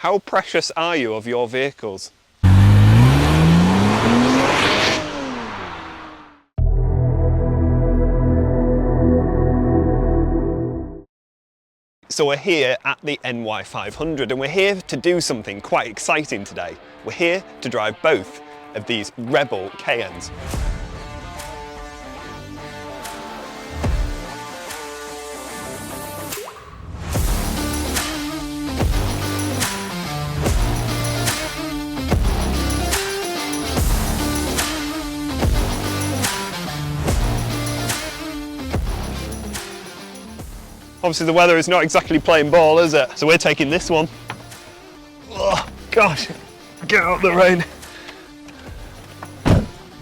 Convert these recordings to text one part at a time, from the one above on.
How precious are you of your vehicles? So we're here at the NY500 and we're here to do something quite exciting today. We're here to drive both of these Rebel Cayennes. Obviously the weather is not exactly playing ball, is it? So we're taking this one. Oh gosh, get out of the rain.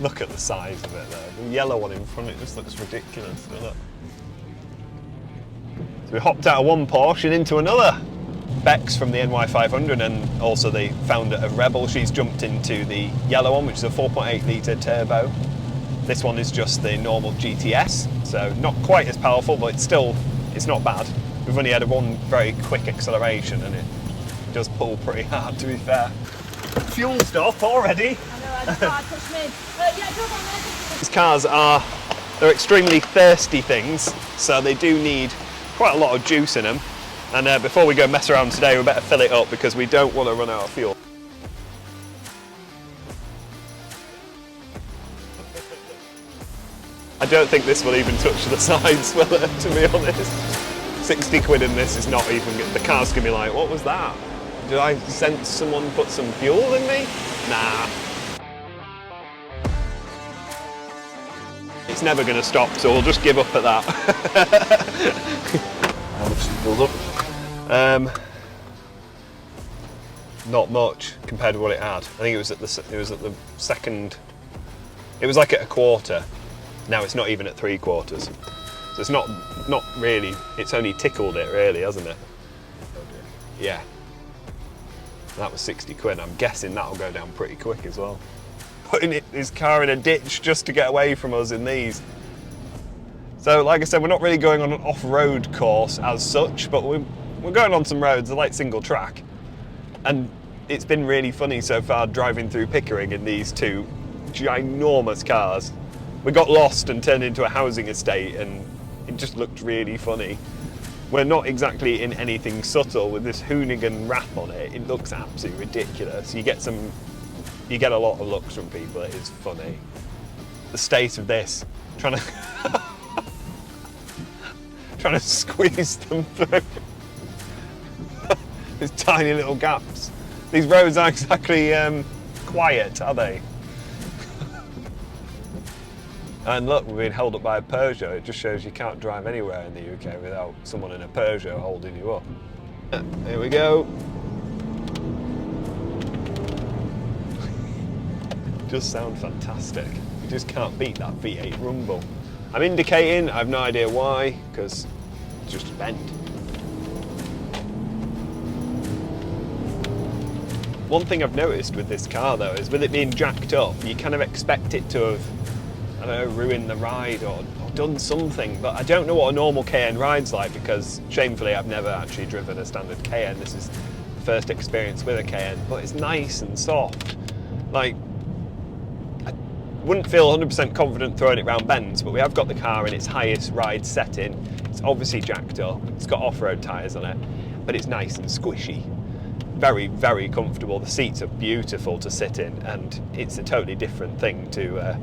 Look at the size of it there. The yellow one in front, it just looks ridiculous. Look. So we hopped out of one Porsche and into another. Bex from the NY500 and also the founder of Rebel, she's jumped into the yellow one, which is a 4.8 litre turbo. This one is just the normal GTS, so not quite as powerful, but it's not bad. We've only had one very quick acceleration and it does pull pretty hard, to be fair. Fuel stop already. I know, I just thought I'd push me. Yeah, go on there. These cars they're extremely thirsty things, so they do need quite a lot of juice in them. And before we go mess around today, we better fill it up because we don't want to run out of fuel. I don't think this will even touch the sides, will it, to be honest. 60 quid in this is not even, the car's gonna be like, what was that? Did I sense someone put some fuel in me? Nah. It's never gonna stop, so we'll just give up at that. How much did it build up? Not much compared to what it had. I think it was at the second, it was like at a quarter. Now it's not even at 3/4. So it's not really, it's only tickled it really, hasn't it? Yeah. That was 60 quid. I'm guessing that'll go down pretty quick as well. Putting his car in a ditch just to get away from us in these. So like I said, we're not really going on an off-road course as such, but we're going on some roads, they're like single track. And it's been really funny so far driving through Pickering in these two ginormous cars. We got lost and turned into a housing estate and it just looked really funny. We're not exactly in anything subtle with this Hoonigan wrap on it. It looks absolutely ridiculous. You get a lot of looks from people, it is funny. The state of this, trying to squeeze them through. These tiny little gaps. These roads aren't exactly quiet, are they? And look, we've been held up by a Peugeot. It just shows you can't drive anywhere in the UK without someone in a Peugeot holding you up. Here we go. Does sound fantastic. You just can't beat that V8 rumble. I'm indicating, I have no idea why, because it's just bent. One thing I've noticed with this car though is with it being jacked up, you kind of expect it to have, I don't know, ruined the ride or done something, but I don't know what a normal Cayenne ride's like because shamefully I've never actually driven a standard Cayenne. This is the first experience with a Cayenne, but it's nice and soft. Like, I wouldn't feel 100% confident throwing it round bends, but we have got the car in its highest ride setting. It's obviously jacked up, it's got off-road tyres on it, but it's nice and squishy. Very, very comfortable. The seats are beautiful to sit in and it's a totally different thing to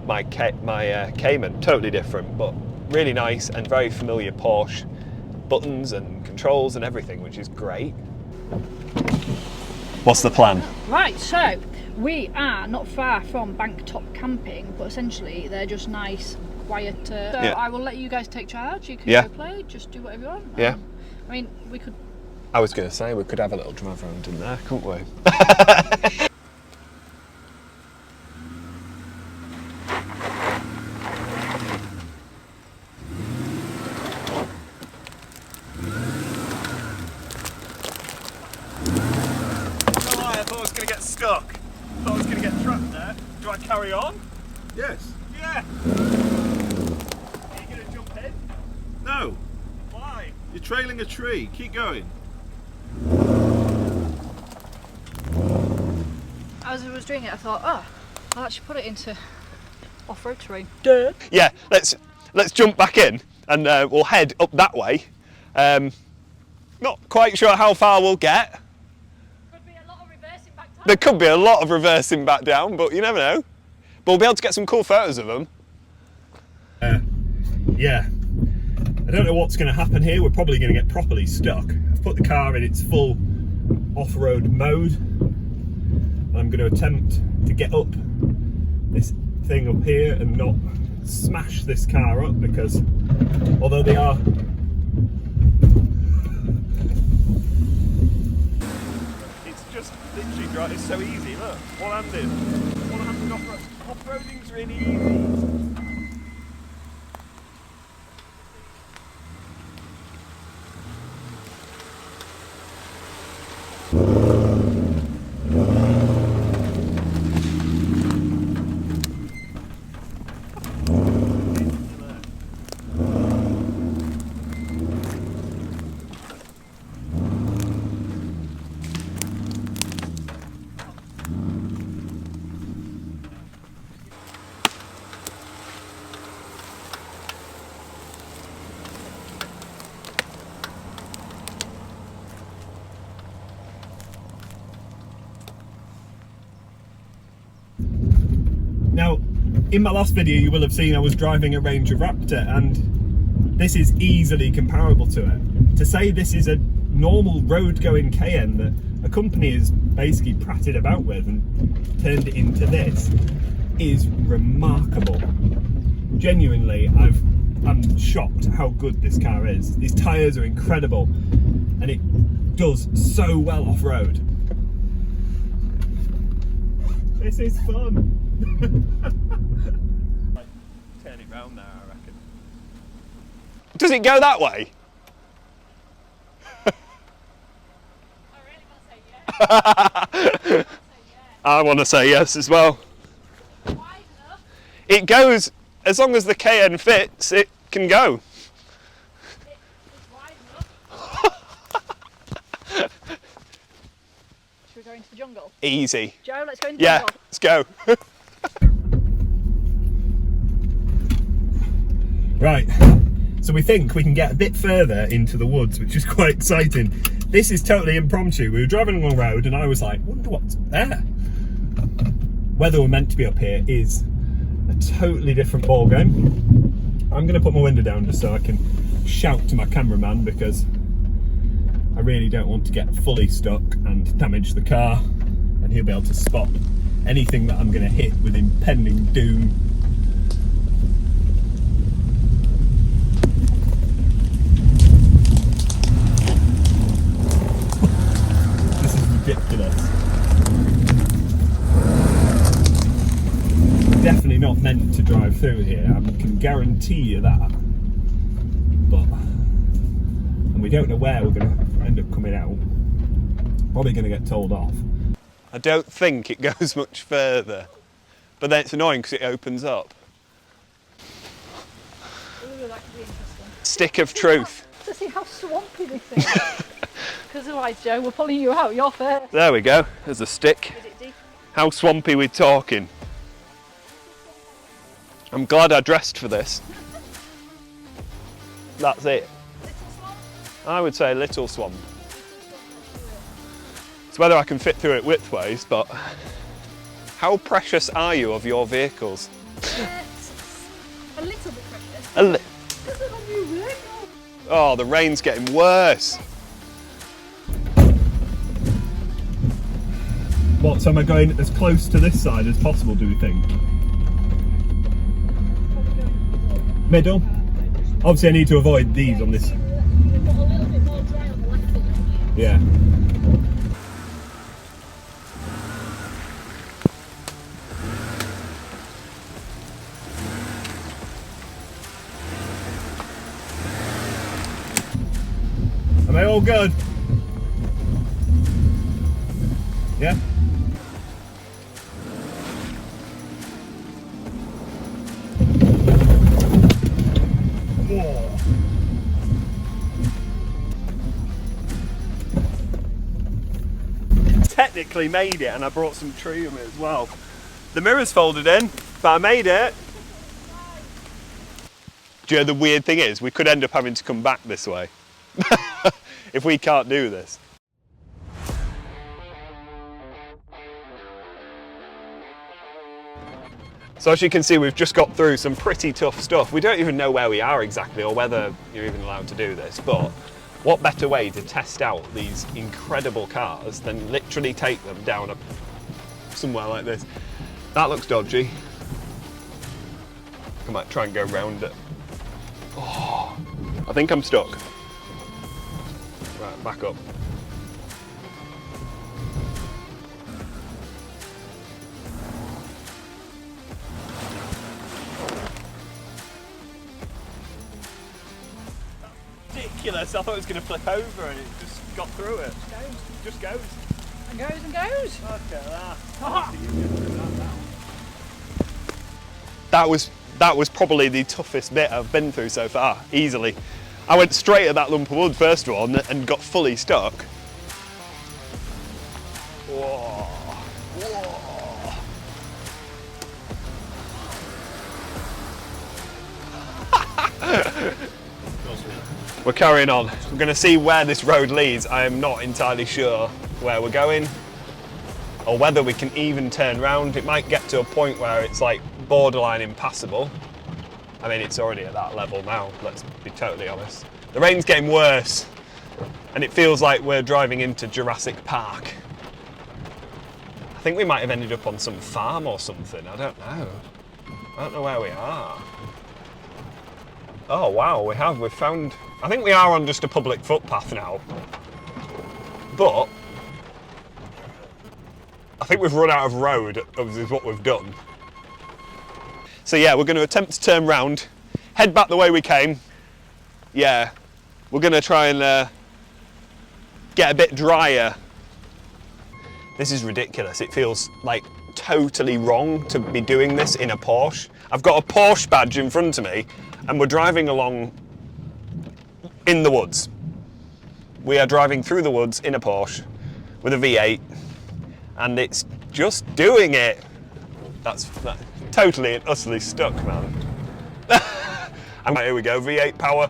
my Cayman, totally different, but really nice and very familiar Porsche buttons and controls and everything, which is great. What's the plan? Right, so we are not far from Banktop Camping, but essentially they're just nice, quiet. So yeah. I will let you guys take charge. You can go play, just do whatever you want. Yeah. I mean, we could. I was going to say we could have a little drive around in there, couldn't we? Stuck. Thought I was going to get trapped there. Do I carry on? Yes. Yeah. Are you going to jump in? No. Why? You're trailing a tree. Keep going. as I was doing it, I thought, oh, I'll actually put it into off-road terrain. Duh. Yeah, let's jump back in and we'll head up that way. Not quite sure how far we'll get. Could be a lot of reversing back down. There could be a lot of reversing back down, but you never know. But we'll be able to get some cool photos of them. Yeah, I don't know what's going to happen here. We're probably going to get properly stuck. I've put the car in its full off-road mode. I'm going to attempt to get up this thing up here and not smash this car up, because although they are it's just literally dry. It's so easy. Look, one-handed off-roading's really easy. Now, in my last video you will have seen I was driving a Ranger Raptor, and this is easily comparable to it. To say this is a normal road-going Cayenne that a company has basically pratted about with and turned it into this is remarkable. Genuinely, I'm shocked how good this car is. These tyres are incredible and it does so well off-road. This is fun. Turn it round now, I reckon. Does it go that way? I want to say yes as well. It goes, as long as the Cayenne fits, it can go. Should we go into the jungle? Easy. Joe, let's go into the jungle. Yeah, let's go. Right, so we think we can get a bit further into the woods, which is quite exciting. This is totally impromptu. We were driving along the road and I was like, wonder what's there. Whether we're meant to be up here is a totally different ball game. I'm going to put my window down just so I can shout to my cameraman, because I really don't want to get fully stuck and damage the car, and he'll be able to spot anything that I'm going to hit with impending doom. This is ridiculous. Definitely not meant to drive through here, I can guarantee you that. But, and we don't know where we're going to end up coming out. Probably going to get told off. I don't think it goes much further, but then it's annoying because it opens up. Ooh, that could be interesting. Stick of truth. To see how swampy this is. Because otherwise, Joe, we're pulling you out. You're first. There we go. There's a stick. Is it deep? How swampy we're talking. I'm glad I dressed for this. That's it. Little swamp? I would say little swamp. It's whether I can fit through it widthways, but how precious are you of your vehicles? A little bit precious. A li This is a new vehicle. Oh, the rain's getting worse. What, so am I going as close to this side as possible, do we think? Middle? Obviously I need to avoid these on this. We've got a little bit more dry on the left one. Yeah. Am I all good? Yeah? Whoa. technically made it, and I brought some tree with me as well. The mirror's folded in, but I made it. Do you know the weird thing is, we could end up having to come back this way if we can't do this. So as you can see, we've just got through some pretty tough stuff. We don't even know where we are exactly or whether you're even allowed to do this, but what better way to test out these incredible cars than literally take them down somewhere like this. That looks dodgy. I might try and go round it. Oh, I think I'm stuck. Right, back up. Ridiculous, I thought it was going to flip over and it just got through it. Just goes. And goes and goes. Look at that. Ah. That was probably the toughest bit I've been through so far, easily. I went straight at that lump of wood first of all and got fully stuck. Whoa. Whoa. We're carrying on. We're going to see where this road leads. I am not entirely sure where we're going or whether we can even turn round. It might get to a point where it's like borderline impassable. I mean, it's already at that level now, let's be totally honest. The rain's getting worse and it feels like we're driving into Jurassic Park. I think we might have ended up on some farm or something, I don't know. I don't know where we are. Oh wow, we've found, I think we are on just a public footpath now. But I think we've run out of road, is what we've done. So yeah, we're going to attempt to turn round, head back the way we came. Yeah, we're going to try and get a bit drier. This is ridiculous. It feels like totally wrong to be doing this in a Porsche. I've got a Porsche badge in front of me and we're driving along in the woods. We are driving through the woods in a Porsche with a V8 and it's just doing it. That's totally and utterly stuck, man. And here we go, V8 power.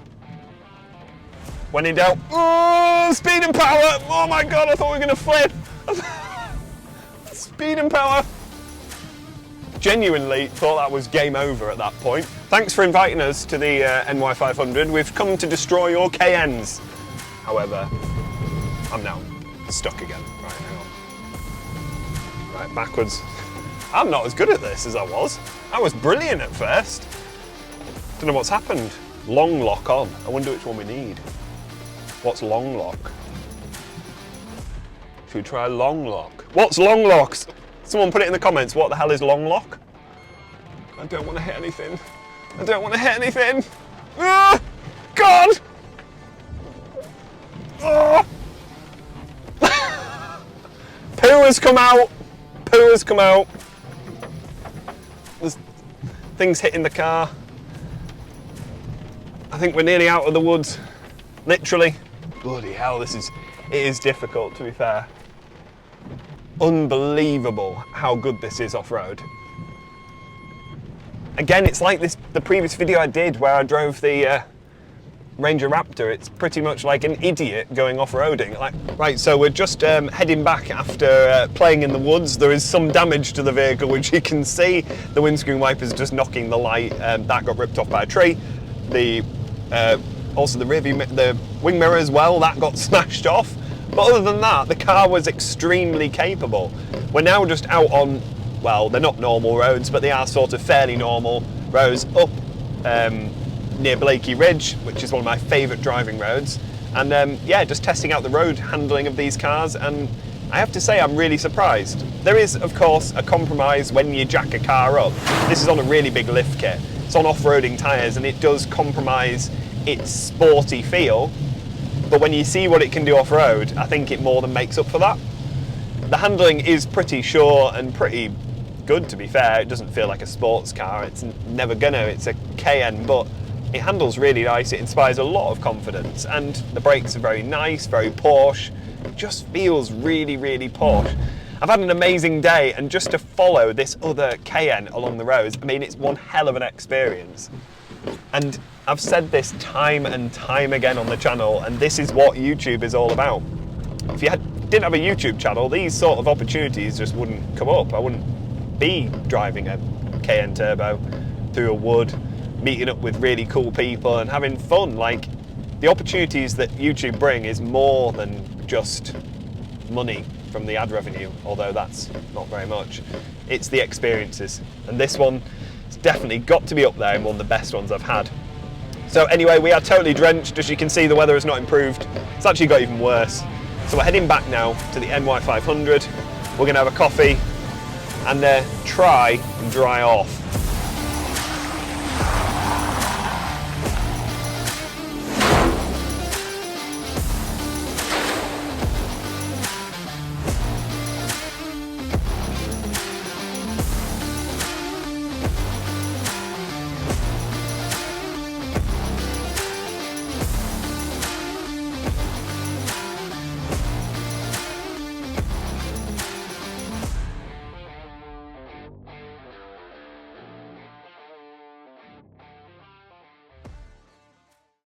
When in doubt, oh, speed and power. Oh my God, I thought we were gonna flip. Speed and power. Genuinely thought that was game over at that point. Thanks for inviting us to the NY500. We've come to destroy your Cayennes. However, I'm now stuck again. Right, hang on. Right, backwards. I'm not as good at this as I was. I was brilliant at first. Don't know what's happened. Long lock on. I wonder which one we need. What's long lock? Should we try long lock? What's long locks? Someone put it in the comments, what the hell is long lock? I don't want to hit anything. I don't want to hit anything. Ah, God! Oh. Poo has come out. Poo has come out. There's things hitting the car. I think we're nearly out of the woods. Literally. Bloody hell, it is difficult, to be fair. Unbelievable how good this is off-road. Again, it's like the previous video I did where I drove the Ranger Raptor. It's pretty much like an idiot going off-roading. Right, so we're just heading back after playing in the woods. There is some damage to the vehicle, which you can see. The windscreen wipers are just knocking the light. That got ripped off by a tree. Also the wing mirror as well, that got smashed off. But other than that, the car was extremely capable. We're now just out on, well, they're not normal roads, but they are sort of fairly normal roads up near Blakey Ridge, which is one of my favourite driving roads. And yeah, just testing out the road handling of these cars, and I have to say I'm really surprised. There is, of course, a compromise when you jack a car up. This is on a really big lift kit. It's on off-roading tyres, and it does compromise its sporty feel. But when you see what it can do off-road, I think it more than makes up for that. The handling is pretty sure and pretty good, to be fair. It doesn't feel like a sports car. It's never gonna. It's a Cayenne, but it handles really nice. It inspires a lot of confidence, and the brakes are very nice, very Porsche. just feels really, really Porsche. I've had an amazing day, and just to follow this other Cayenne along the roads, I mean, it's one hell of an experience. And I've said this time and time again on the channel, and this is what YouTube is all about. If you didn't have a YouTube channel, these sort of opportunities just wouldn't come up. I wouldn't be driving a Cayenne Turbo through a wood, meeting up with really cool people and having fun. Like, the opportunities that YouTube bring is more than just money from the ad revenue, although that's not very much. It's the experiences, and this one has definitely got to be up there in one of the best ones I've had. So anyway, we are totally drenched. As you can see, the weather has not improved. It's actually got even worse. So we're heading back now to the NY500. We're going to have a coffee and try and dry off